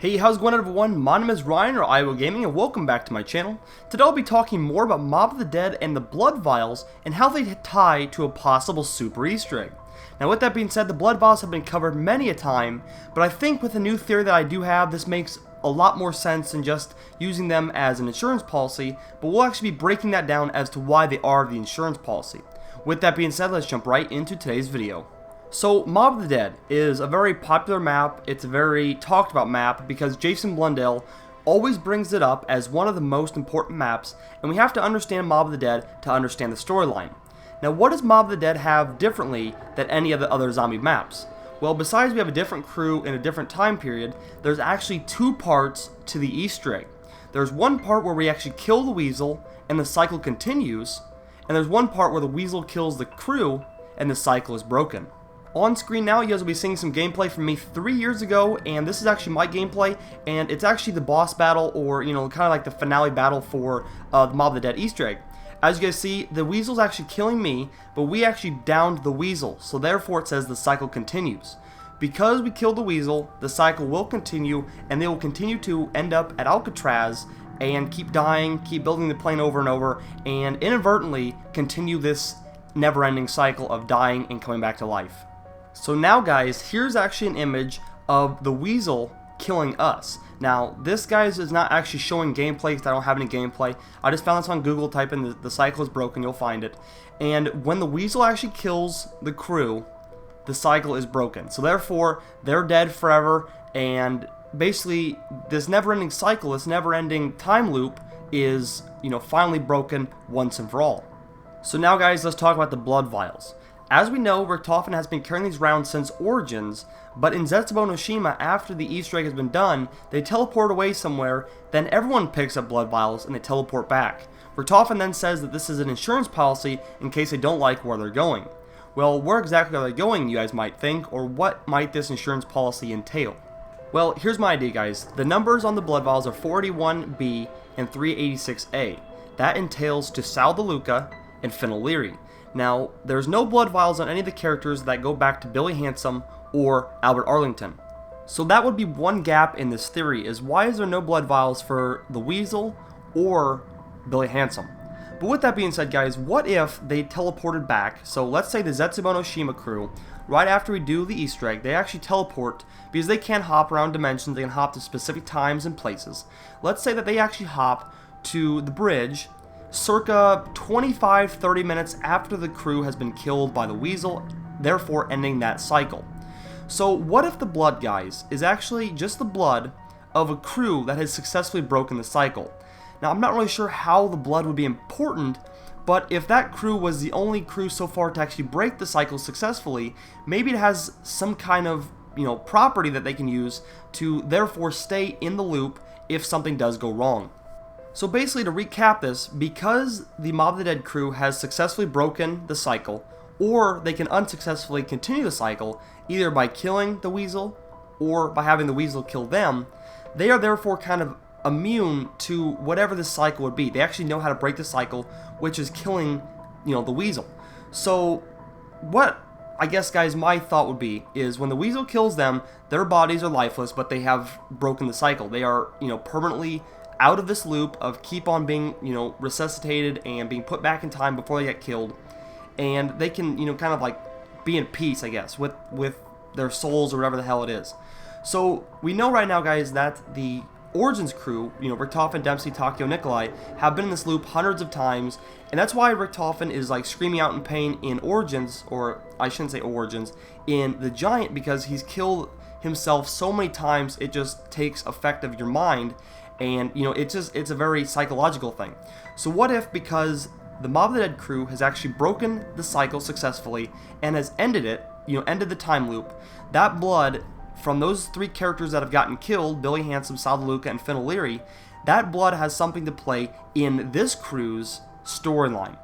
Hey, how's it going everyone? My name is Ryan, or iowagaming, and welcome back to my channel. Today I'll be talking more about Mob of the Dead and the Blood Vials, and how they tie to a possible super Easter egg. Now with that being said, the Blood Vials have been covered many a time, but I think with the new theory that I do have, this makes a lot more sense than just using them as an insurance policy, but we'll actually be breaking that down as to why they are the insurance policy. With that being said, let's jump right into today's video. So, Mob of the Dead is a very popular map. It's a very talked about map because Jason Blundell always brings it up as one of the most important maps, and we have to understand Mob of the Dead to understand the storyline. Now, what does Mob of the Dead have differently than any of the other zombie maps? Well, besides we have a different crew in a different time period, there's actually two parts to the Easter egg. There's one part where we actually kill the weasel and the cycle continues, and there's one part where the weasel kills the crew and the cycle is broken. On screen now, you guys will be seeing some gameplay from me 3 years ago, and this is actually my gameplay, and it's actually the boss battle, or, kind of like the finale battle for the Mob of the Dead Easter egg. As you guys see, the weasel's actually killing me, but we actually downed the weasel, so therefore it says the cycle continues. Because we killed the weasel, the cycle will continue, and they will continue to end up at Alcatraz, and keep dying, keep building the plane over and over, and inadvertently continue this never-ending cycle of dying and coming back to life. So now guys, here's actually an image of the weasel killing us. Now this guys is not actually showing gameplay because I don't have any gameplay. I just found this on Google, type in the cycle is broken, you'll find it. And when the weasel actually kills the crew, the cycle is broken. So therefore, they're dead forever, and basically this never-ending cycle, this never-ending time loop is, finally broken once and for all. So now guys, let's talk about the Blood Vials. As we know, Richtofen has been carrying these around since Origins, but in Zetsubo no Shima, after the Easter egg has been done, they teleport away somewhere, then everyone picks up Blood Vials and they teleport back. Richtofen then says that this is an insurance policy in case they don't like where they're going. Well, where exactly are they going, you guys might think, or what might this insurance policy entail? Well, here's my idea guys. The numbers on the Blood Vials are 481B and 386A. That entails to Sal De Luca and Finn O'Leary. Now, there's no Blood Vials on any of the characters that go back to Billy Handsome or Albert Arlington. So that would be one gap in this theory, is why is there no Blood Vials for the Weasel or Billy Handsome? But with that being said guys, what if they teleported back? So let's say the Zetsubo no Shima crew, right after we do the Easter egg, they actually teleport because they can't hop around dimensions, they can hop to specific times and places. Let's say that they actually hop to the bridge circa 25-30 minutes after the crew has been killed by the weasel, therefore ending that cycle. So what if the blood, guys, is actually just the blood of a crew that has successfully broken the cycle? Now I'm not really sure how the blood would be important, but if that crew was the only crew so far to actually break the cycle successfully, maybe it has some kind of property that they can use to therefore stay in the loop if something does go wrong. So basically, to recap this, because the Mob of the Dead crew has successfully broken the cycle, or they can unsuccessfully continue the cycle, either by killing the weasel, or by having the weasel kill them, they are therefore kind of immune to whatever the cycle would be. They actually know how to break the cycle, which is killing, the weasel. So, what I guess, guys, my thought would be, is when the weasel kills them, their bodies are lifeless, but they have broken the cycle. They are, permanently out of this loop of keep on being, resuscitated and being put back in time before they get killed, and they can, kind of like be in peace, I guess, with their souls or whatever the hell it is. So we know right now, guys, that the Origins crew, Richtofen, Dempsey, Takeo, Nikolai, have been in this loop hundreds of times, and that's why Richtofen is like screaming out in pain in Origins, or I shouldn't say Origins, in the Giant, because he's killed himself so many times it just takes effect of your mind. And, it's a very psychological thing. So what if, because the Mob of the Dead crew has actually broken the cycle successfully and has ended it, ended the time loop, that blood from those three characters that have gotten killed, Billy Handsome, Sal De Luca, and Finn O'Leary, that blood has something to play in this crew's storyline.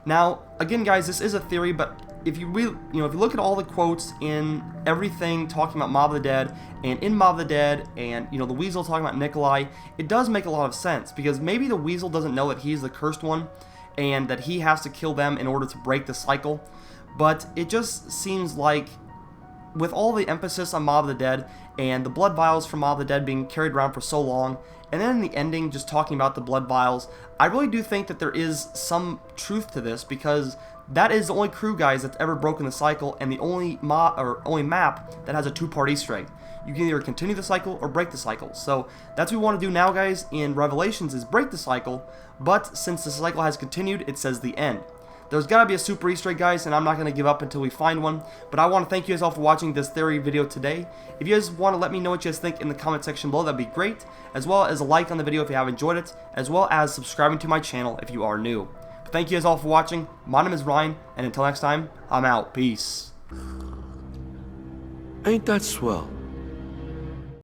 Now, again guys, this is a theory, but if you really, if you look at all the quotes in everything talking about Mob of the Dead, and in Mob of the Dead, and the Weasel talking about Nikolai, it does make a lot of sense, because maybe the Weasel doesn't know that he's the cursed one, and that he has to kill them in order to break the cycle, but it just seems like with all the emphasis on Mob of the Dead and the Blood Vials from Mob of the Dead being carried around for so long, and then in the ending just talking about the Blood Vials, I really do think that there is some truth to this, because that is the only crew, guys, that's ever broken the cycle, and the only map that has a two-part Easter egg. You can either continue the cycle or break the cycle. So that's what we want to do now, guys, in Revelations, is break the cycle, but since the cycle has continued, it says the end. There's got to be a super Easter egg, guys, and I'm not going to give up until we find one. But I want to thank you guys all for watching this theory video today. If you guys want to let me know what you guys think in the comment section below, that'd be great. As well as a like on the video if you have enjoyed it, as well as subscribing to my channel if you are new. But thank you guys all for watching. My name is Ryan, and until next time, I'm out. Peace. Ain't that swell?